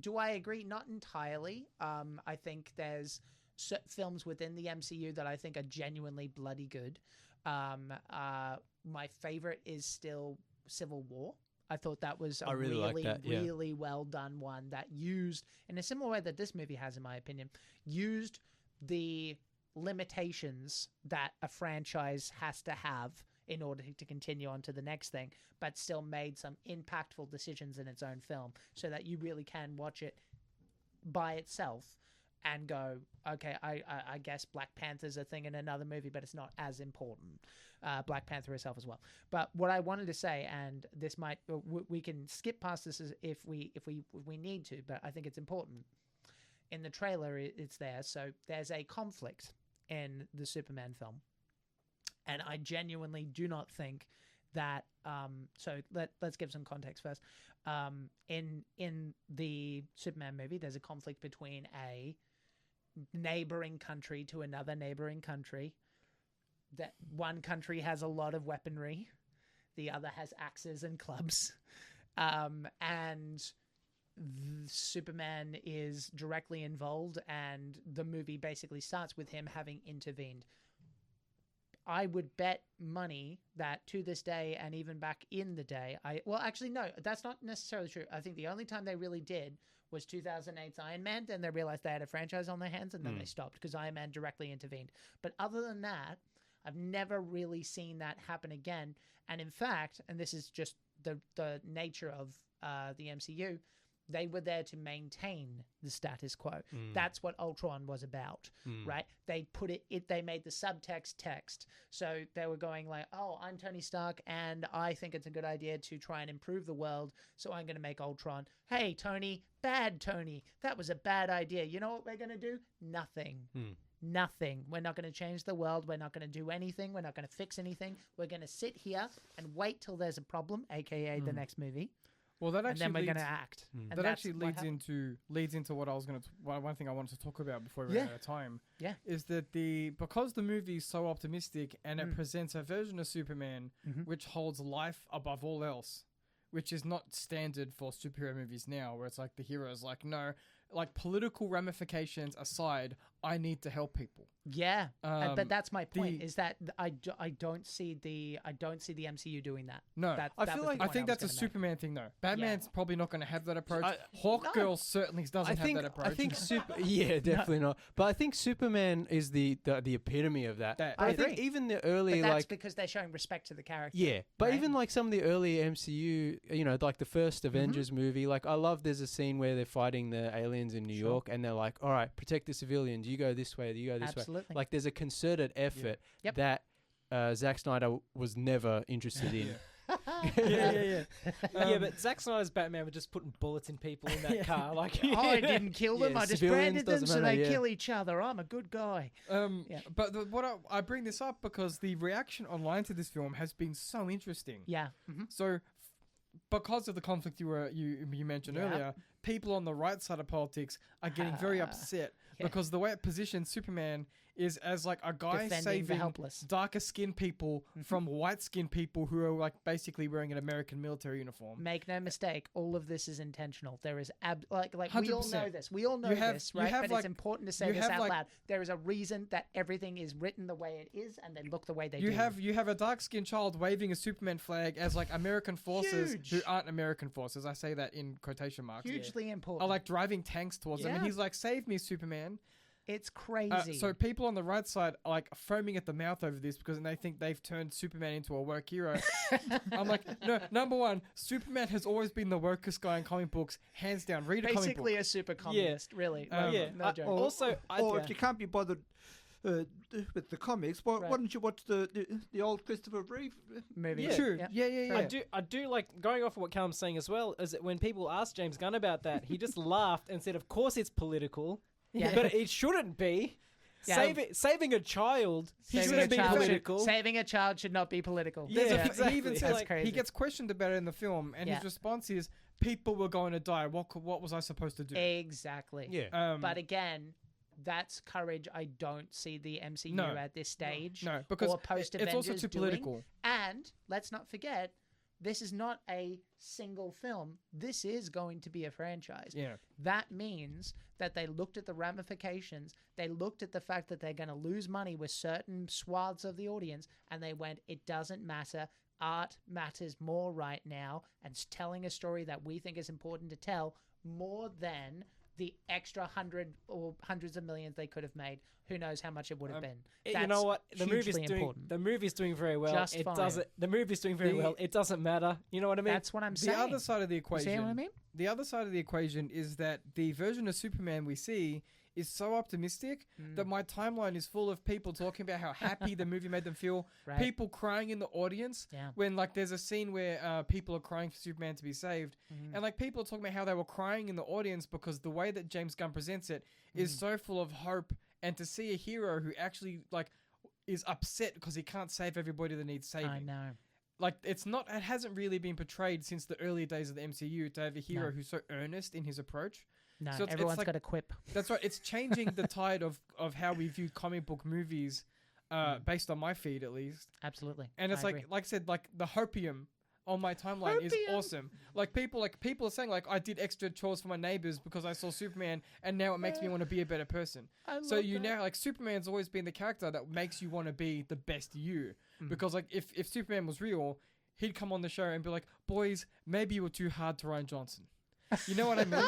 do I agree? Not entirely. I think there's films within the MCU that I think are genuinely bloody good. My favorite is still Civil War. I thought that was a really well done one that used, in a similar way that this movie has, in my opinion, used the limitations that a franchise has to have in order to continue on to the next thing, but still made some impactful decisions in its own film so that you really can watch it by itself and go, okay, I guess Black Panther's a thing in another movie, but it's not as important. Black Panther herself as well. But what I wanted to say, and this might, we can skip past this if we need to, but I think it's important. In the trailer, it's there. So there's a conflict in the Superman film. And I genuinely do not think that, so let's give some context first. In the Superman movie, there's a conflict between a neighboring country to another neighboring country. That one country has a lot of weaponry, the other has axes and clubs, and Superman is directly involved, and the movie basically starts with him having intervened. I would bet money that to this day, and even back in the day, actually, no, that's not necessarily true. I think the only time they really did was 2008's Iron Man, and they realized they had a franchise on their hands, and then they stopped because Iron Man directly intervened. But other than that, I've never really seen that happen again. And in fact, and this is just the nature of the MCU, they were there to maintain the status quo. That's what Ultron was about, right? They they made the subtext text. So they were going like, oh, I'm Tony Stark, and I think it's a good idea to try and improve the world, so I'm going to make Ultron. Hey, Tony, bad Tony, that was a bad idea. You know what we're going to do? Nothing. Nothing. We're not going to change the world. We're not going to do anything. We're not going to fix anything. We're going to sit here and wait till there's a problem, aka the next movie. Well, that actually and then we're going to act. And that actually leads into what I was going to. One thing I wanted to talk about before we run out of time. Yeah. Is that because the movie is so optimistic and it presents a version of Superman which holds life above all else, which is not standard for superhero movies now, where it's like the hero is like, no, like political ramifications aside, I need to help people. Yeah, but that's my point. Is that I don't see the MCU doing that. No, I think that's a Superman thing though. Batman's probably not going to have that approach. Hawkgirl certainly doesn't have that approach. I think definitely not. But I think Superman is the epitome of that. I agree. Think even the early but that's because they're showing respect to the character. Yeah, but even like some of the early MCU, like the first Avengers movie, like I love there's a scene where they're fighting the aliens in New York, and they're like, all right, protect the civilians. You go this way. You go this way. Like there's a concerted effort that Zack Snyder was never interested in. Yeah, but Zack Snyder's Batman was just putting bullets in people in that car. Like, I didn't kill them. I just branded them so they kill each other. I'm a good guy. But I bring this up because the reaction online to this film has been so interesting. Yeah. So because of the conflict you mentioned earlier, people on the right side of politics are getting very upset because the way it positions Superman is as like a guy saving darker skinned people from white skinned people who are like basically wearing an American military uniform. Make no mistake, all of this is intentional. There is like 100%. We all know this. We all know this, right? But it's important to say this out loud. There is a reason that everything is written the way it is, and they look the way they do. You have a dark skinned child waving a Superman flag as like American forces who aren't American forces. I say that in quotation marks. Hugely important. Are like driving tanks towards them, and he's like, "Save me, Superman." It's crazy. So people on the right side are like foaming at the mouth over this because they think they've turned Superman into a woke hero. I'm like, no, number one, Superman has always been the wokest guy in comic books, hands down. Read a comic book. Basically a super communist, really. No joke. Also, if you can't be bothered with the comics, why don't you watch the old Christopher Reeve movie? Yeah. True. Yeah. I do like going off of what Callum's saying as well. Is that when people asked James Gunn about that, he just laughed and said, "Of course it's political." Yeah. But it shouldn't be. Yeah. Saving a child shouldn't be political. Saving a child should not be political. Yeah, exactly. He even says, he gets questioned about it in the film, and his response is, people were going to die. What was I supposed to do? Exactly. Yeah. But again, that's courage I don't see the MCU at this stage. No, because or post it's also too doing. political. And let's not forget, this is not a single film. This is going to be a franchise. Yeah. That means that they looked at the ramifications. They looked at the fact that they're going to lose money with certain swaths of the audience, and they went, it doesn't matter. Art matters more right now, and telling a story that we think is important to tell more than the extra hundreds of millions they could have made. Who knows how much it would have been? You know what? The movie's doing very well. Just fine. The movie's doing very well. It doesn't matter. You know what I mean? That's what I'm saying. The other side of the equation. See what I mean? The other side of the equation is that the version of Superman we see is so optimistic that my timeline is full of people talking about how happy the movie made them feel. Right. People crying in the audience when like there's a scene where people are crying for Superman to be saved, and like people are talking about how they were crying in the audience because the way that James Gunn presents it is so full of hope, and to see a hero who actually like is upset because he can't save everybody that needs saving. I know. Like it hasn't really been portrayed since the early days of the MCU to have a hero who's so earnest in his approach. No, so everyone's got a quip. That's right. It's changing the tide of how we view comic book movies, based on my feed at least. Absolutely. And it's like I said, like the hopium on my timeline is awesome. Like people are saying like I did extra chores for my neighbors because I saw Superman, and now it makes me want to be a better person. So now like Superman's always been the character that makes you want to be the best you, because like if Superman was real, he'd come on the show and be like, boys, maybe you were too hard to Ryan Johnson. You know what I mean?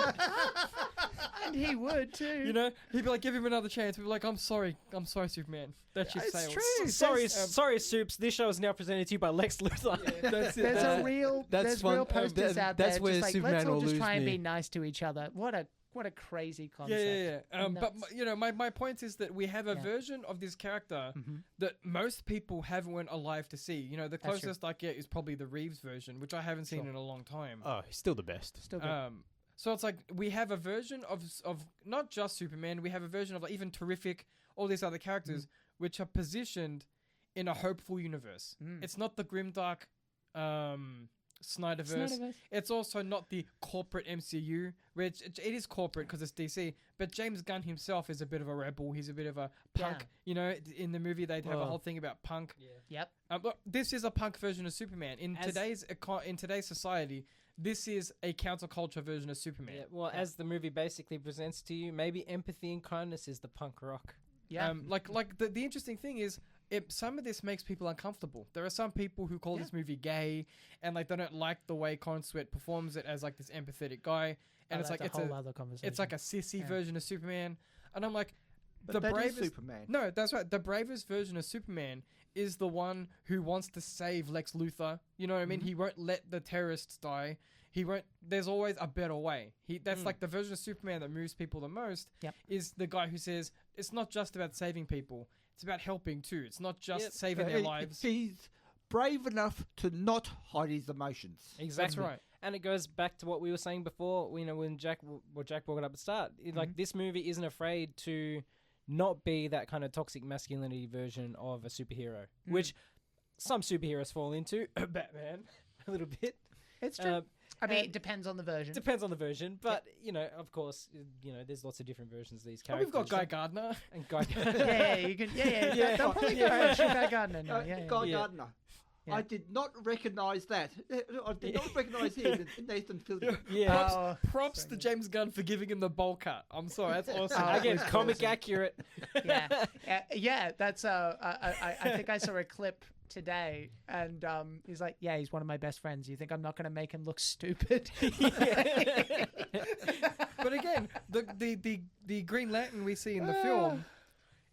And he would too. You know, he'd be like, give him another chance. We'd be like, I'm sorry, Superman. That's your sales. True. Sorry, Soups. This show is now presented to you by Lex Luthor. Yeah. There's real posters out there. That's where just like, Superman let's all will just lose try and me. be nice to each other. What a crazy concept. Yeah. But you know, my point is that we have a version of this character that most people haven't went alive to see. You know, the closest I get is probably the Reeves version, which I haven't seen in a long time. Oh, he's still the best. Still good. So it's like we have a version of not just Superman, we have a version of like even Terrific, all these other characters which are positioned in a hopeful universe. It's not the grimdark Snyderverse. It's also not the corporate MCU, which it is corporate because it's DC, but James Gunn himself is a bit of a rebel. He's a bit of a punk. You know, in the movie they'd have a whole thing about punk. Yep. Look, this is a punk version of Superman. In today's society, this is a counterculture version of Superman. Yeah, well, as the movie basically presents to you, maybe empathy and kindness is the punk rock. Yeah. The interesting thing is, some of this makes people uncomfortable. There are some people who call this movie gay, and like they don't like the way Colin Sweat performs it as like this empathetic guy, and it's like a whole other conversation. It's like a sissy version of Superman, and I'm like, but the bravest Superman. No, that's right. The bravest version of Superman is the one who wants to save Lex Luthor. You know what I mean? He won't let the terrorists die. He won't. There's always a better way. That's like the version of Superman that moves people the most. Is the guy who says it's not just about saving people; it's about helping too. It's not just saving their lives. He's brave enough to not hide his emotions. Exactly. That's right. And it goes back to what we were saying before. You know, when Jack brought it up at the start. Like this movie isn't afraid to not be that kind of toxic masculinity version of a superhero, which some superheroes fall into. Batman, a little bit. It's true. I mean, it depends on the version. Depends on the version, but you know, of course, you know, there's lots of different versions of these characters. We've got Guy Gardner and Guy. You can. They'll probably Guy Gardner now. Guy Gardner. Yeah. I did not recognise that. I did not recognise him in Nathan Fillion. Yeah. Props to James Gunn for giving him the bowl cut. I'm sorry, that's awesome. Again, comic accurate. That's. I think I saw a clip today, and he's like, "Yeah, he's one of my best friends. You think I'm not going to make him look stupid?" But again, the Green Lantern we see in the film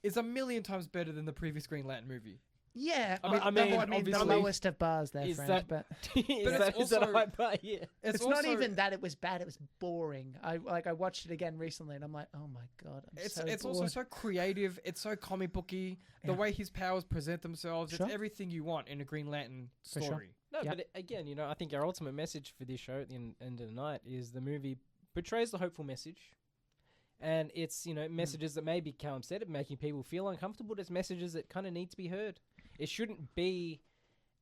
is a million times better than the previous Green Lantern movie. Yeah, I mean, the lowest of bars there, friend. But is that a high bar? Yeah, it's not even that it was bad; it was boring. I watched it again recently, and I'm like, oh my god, it's also so creative. It's so comic booky. The way his powers present themselves, it's everything you want in a Green Lantern story. Sure. No, but again, you know, I think our ultimate message for this show at the end of the night is the movie portrays the hopeful message. And it's, you know, messages that maybe Callum said, making people feel uncomfortable. There's messages that kind of need to be heard. It shouldn't be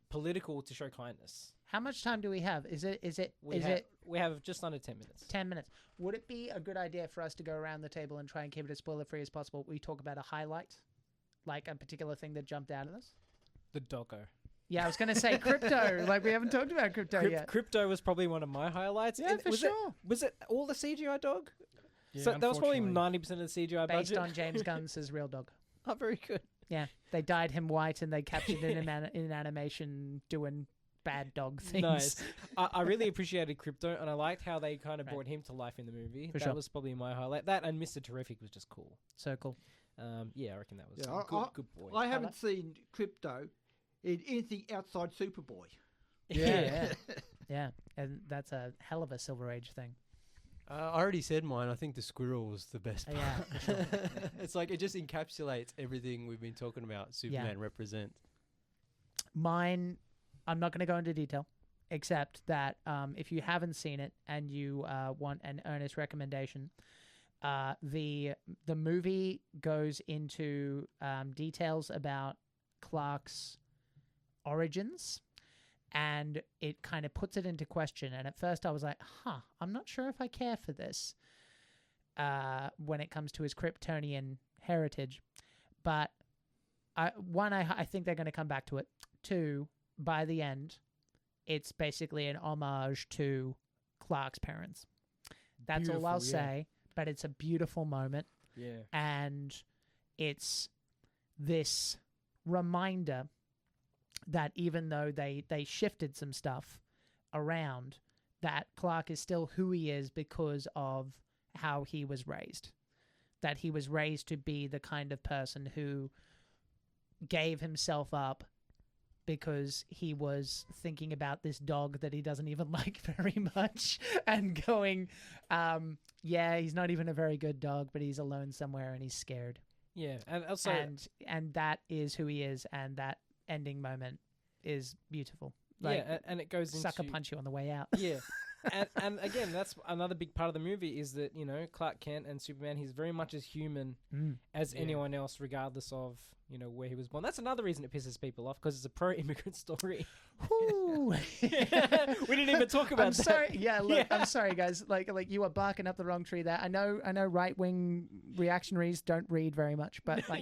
political to show kindness. How much time do we have? We have just under 10 minutes. 10 minutes. Would it be a good idea for us to go around the table and try and keep it as spoiler-free as possible? We talk about a highlight, like a particular thing that jumped out at us? The doggo. Yeah, I was going to say crypto. Like, we haven't talked about crypto yet. Crypto was probably one of my highlights. Yeah, for sure. Was it all the CGI dog? Yeah, So that was probably unfortunately. 90% of the CGI Based budget. on James Gunn's real dog. Oh, very good. Yeah, they dyed him white and they captured it in animation doing bad dog things. Nice. I really appreciated Crypto, and I liked how they kind of Right. brought him to life in the movie. For that sure. was probably my highlight. That and Mr. Terrific was just cool. So cool. Yeah, I reckon that was Yeah, good boy. I haven't seen Crypto in anything outside Superboy. Yeah. Yeah, and that's a hell of a Silver Age thing. I already said mine. I think the squirrel was the best part. Yeah, for sure. It's like it just encapsulates everything we've been talking about. Superman represent. Mine, I'm not going to go into detail, except that if you haven't seen it and you want an earnest recommendation, the movie goes into details about Clark's origins, and it kind of puts it into question. And at first I was like, I'm not sure if I care for this when it comes to his Kryptonian heritage. But I think they're going to come back to it. 2, by the end, it's basically an homage to Clark's parents. That's all I'll say, but it's a beautiful moment. Yeah. And it's this reminder that even though they shifted some stuff around, that Clark is still who he is because of how he was raised. That he was raised to be the kind of person who gave himself up because he was thinking about this dog that he doesn't even like very much and going, he's not even a very good dog, but he's alone somewhere and he's scared. Yeah, and also... And that is who he is, and that ending moment is beautiful. and it goes into... Sucker punch you on the way out. Yeah. and again, that's another big part of the movie is that, Clark Kent and Superman, he's very much as human as anyone else, regardless of, where he was born. That's another reason it pisses people off, because it's a pro-immigrant story. Ooh. We didn't even talk about I'm that. sorry. Yeah, look, I'm sorry, guys. Like you are barking up the wrong tree there. I know right-wing reactionaries don't read very much, but but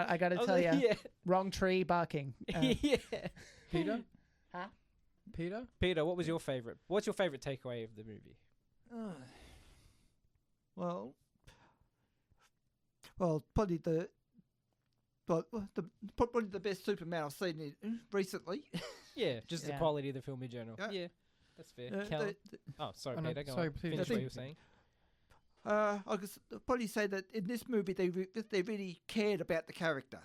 I got to tell you, wrong tree barking. Peter? Huh? Peter, what was your favorite? What's your favorite takeaway of the movie? Well, probably probably the best Superman I've seen recently. Yeah, just the quality of the film in general. Yeah, that's fair. Sorry, Peter. Go on. Finish what you were saying. I could probably say that in this movie they really cared about the character.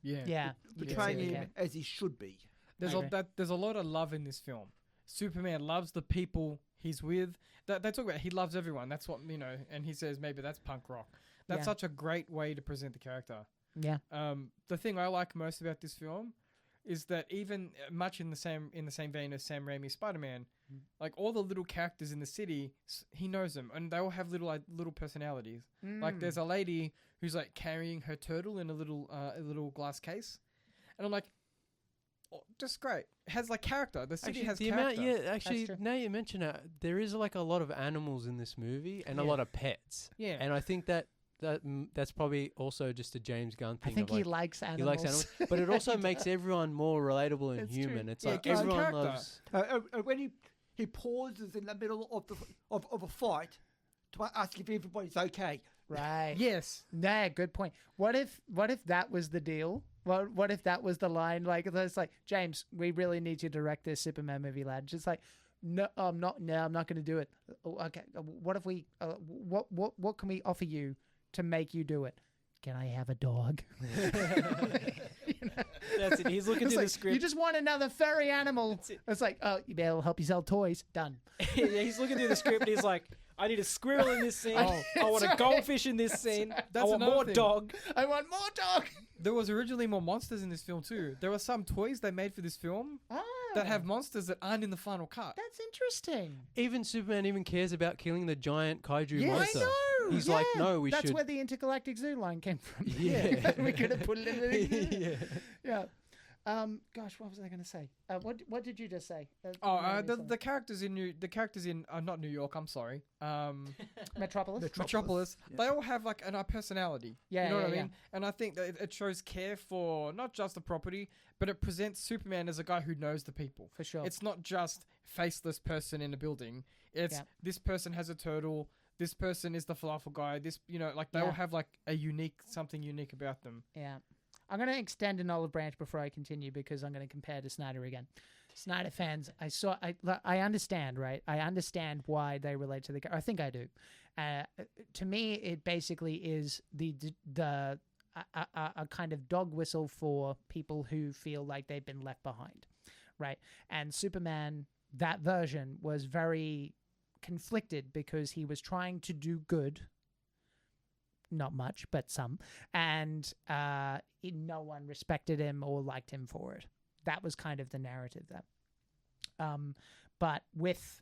Yeah. Portraying him as he should be. There's a lot of love in this film. Superman loves the people he's with. They talk about he loves everyone. That's what, and he says maybe that's punk rock. That's such a great way to present the character. Yeah. The thing I like most about this film is that even much in the same vein as Sam Raimi's Spider-Man, like all the little characters in the city, he knows them, and they all have little personalities. Like there's a lady who's like carrying her turtle in a little glass case, and I'm like, just great. It has like character. The city has character. Now you mention it, there is like a lot of animals in this movie and a lot of pets. Yeah, and I think that's probably also just a James Gunn thing. I think he likes animals. He likes animals, but it also makes everyone more relatable and human. True. It's Yeah, like it gives everyone character. loves. When he pauses in the middle of a fight to ask if everybody's okay. Right. Yes. Nah, good point. What if that was the deal? What if that was the line? Like, it's like, James, we really need you to direct this Superman movie, lad. Just like, no, I'm not going to do it. Okay. What if we? What can we offer you to make you do it? Can I have a dog? That's it. He's looking through the script. You just want another furry animal. It's like, oh, it'll help you sell toys. Done. Yeah, he's looking through the script. And he's like, I need a squirrel in this scene. I want a goldfish in this scene. I want more dog. I want more dog. There was originally more monsters in this film too. There were some toys they made for this film that have monsters that aren't in the final cut. That's interesting. Even Superman cares about killing the giant kaiju monster. I know. He's like, no, we should. That's where the intergalactic zoo line came from. Yeah. We could have put it in the... Yeah. Gosh, what was I going to say? What did you just say? The characters in not New York. I'm sorry. Metropolis. Yeah. They all have like a personality. Yeah, you know what I mean. And I think that it shows care for not just the property, but it presents Superman as a guy who knows the people. For sure. It's not just faceless person in a building. It's this person has a turtle. This person is the falafel guy. This, they all have like something unique about them. Yeah. I'm going to extend an olive branch before I continue because I'm going to compare to Snyder again. Snyder fans, I understand, right? I understand why they relate to the character. I think I do. To me, it basically is a kind of dog whistle for people who feel like they've been left behind, right? And Superman, that version, was very conflicted because he was trying to do good. Not much, but some. And no one respected him or liked him for it. That was kind of the narrative there. But with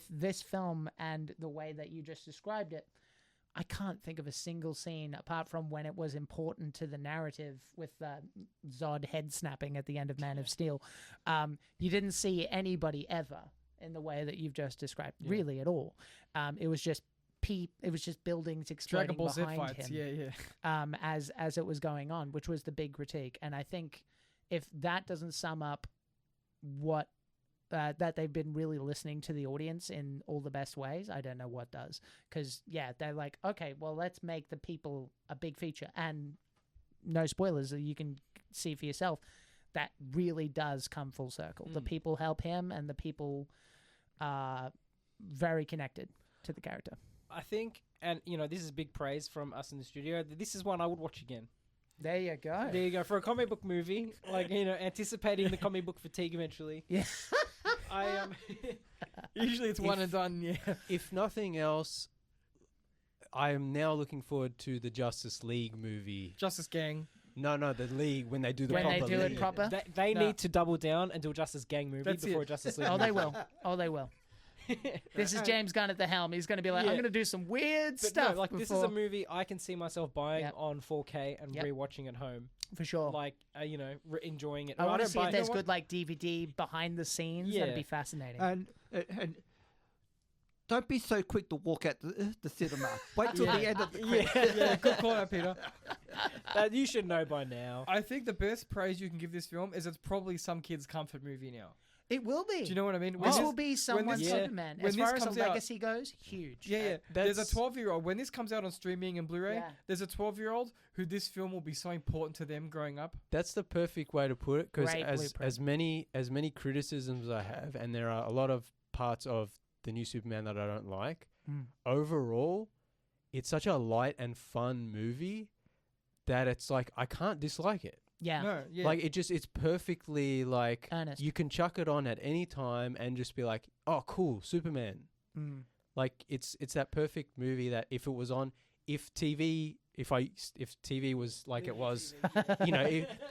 this film and the way that you just described it, I can't think of a single scene apart from when it was important to the narrative with Zod head snapping at the end of Man of Steel. You didn't see anybody ever in the way that you've just described, really at all. It was just buildings exploding behind him. As it was going on, which was the big critique. And I think if that doesn't sum up what that they've been really listening to the audience in all the best ways, I don't know what does. Because they're like, okay, well, let's make the people a big feature. And no spoilers, you can see for yourself, that really does come full circle. The people help him, and the people are very connected to the character. I think, and this is big praise from us in the studio. This is one I would watch again. There you go. There you go. For a comic book movie, anticipating the comic book fatigue eventually. Yeah. Usually it's one and done. Yeah. If nothing else, I am now looking forward to the Justice League movie. Justice Gang. No, the League when they do the when proper. When they do League. it proper. They need to double down and do a Justice Gang movie before Justice League. They will. Oh, they will. This is James Gunn at the helm. He's going to be like, I'm going to do some weird stuff. No, this is a movie I can see myself buying on 4K and rewatching at home. For sure. Enjoying it. I want to see if there's good DVD behind the scenes. Yeah. That'd be fascinating. And don't be so quick to walk out the cinema. Wait till the end of the credits. Yeah, good call out, Peter. You should know by now. I think the best praise you can give this film is it's probably some kid's comfort movie now. It will be. Do you know what I mean? This will be someone's Superman. As far as the legacy goes, huge. Yeah. There's a 12-year-old. When this comes out on streaming and Blu-ray, there's a 12-year-old who this film will be so important to them growing up. That's the perfect way to put it, because as many criticisms I have, and there are a lot of parts of the new Superman that I don't like, overall, it's such a light and fun movie that it's like I can't dislike it. Yeah. No, yeah. Like it's perfectly like earnest. You can chuck it on at any time and just be like, oh, cool, Superman. Like it's that perfect movie that if it was on, if TV was like it was,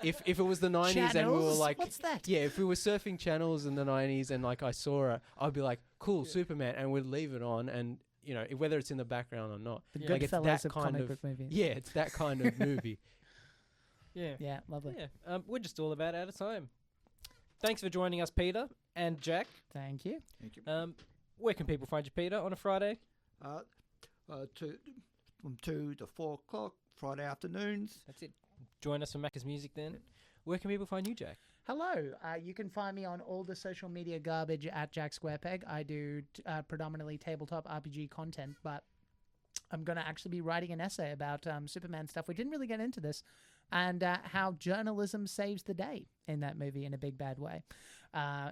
if it was the 90s channels? And we were like, what's that? Yeah, if we were surfing channels in the 90s and like I saw it, I'd be like, cool, Superman, and we'd leave it on, and whether it's in the background or not. The Goodfellas of comic book movies. Yeah, it's that kind of movie. Yeah, lovely. Yeah, we're just all about out of time. Thanks for joining us, Peter and Jack. Thank you. Where can people find you, Peter, on a Friday? From 2 to 4 o'clock, Friday afternoons. That's it. Join us for Macca's Music then. Where can people find you, Jack? Hello. You can find me on all the social media garbage at Jack Squarepeg. I do predominantly tabletop RPG content, but I'm going to actually be writing an essay about Superman stuff. We didn't really get into this. And how journalism saves the day in that movie in a big bad way.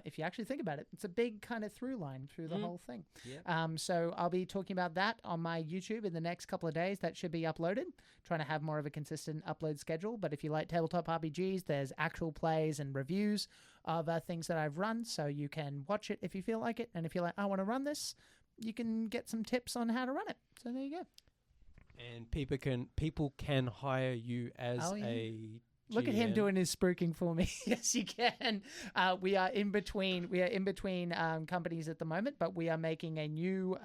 If you actually think about it, it's a big kind of through line through the whole thing. Yeah. So I'll be talking about that on my YouTube in the next couple of days. That should be uploaded. Trying to have more of a consistent upload schedule. But if you like tabletop RPGs, there's actual plays and reviews of things that I've run. So you can watch it if you feel like it. And if you're like, I want to run this, you can get some tips on how to run it. So there you go. And people can hire you as a GM. Look at him doing his spruiking for me. Yes, you can. We are in between companies at the moment, but we are making a new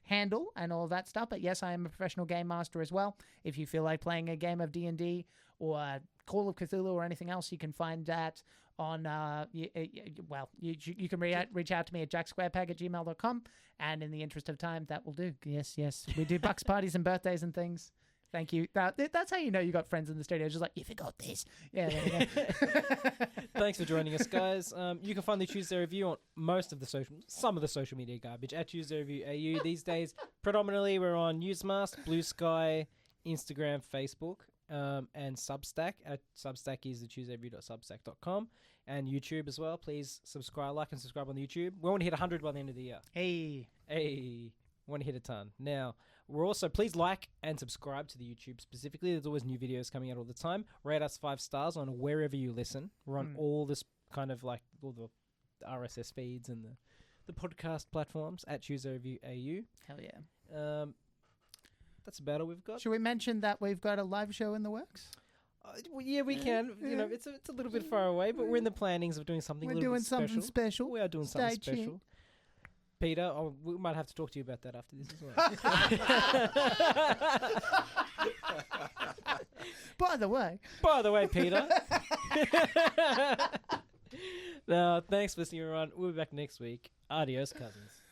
handle and all that stuff. But yes, I am a professional game master as well. If you feel like playing a game of D&D or Call of Cthulhu or anything else, you can find that on, you can reach out to me at jacksquarepeg@gmail.com. And in the interest of time, that will do. Yes. We do bucks parties and birthdays and things. Thank you. That's how you know you got friends in the studio. Just like, you forgot this. Yeah, there you go. Thanks for joining us, guys. You can find the Tuesday Review on some of the social media garbage at Tuesday Review AU. These days, predominantly, we're on Newsmask, Blue Sky, Instagram, Facebook, and Substack. Substack is the tuesdayreview.substack.com, and YouTube as well. Please like and subscribe on YouTube. We want to hit 100 by the end of the year. Hey. Want to hit a ton. Now, we're also, please like and subscribe to the YouTube specifically. There's always new videos coming out all the time. Rate us 5 stars on wherever you listen. We're on all this kind of like all the RSS feeds and the podcast platforms at Tuesday Review AU. Hell yeah. That's about all we've got. Should we mention that we've got a live show in the works? Well, yeah, we can. Yeah. You know, it's a little bit far away, but we're in the plannings of doing something. We're doing something special. We are doing something special. Peter, we might have to talk to you about that after this as well. By the way, Peter. Now, thanks for listening, everyone. We'll be back next week. Adios, cousins.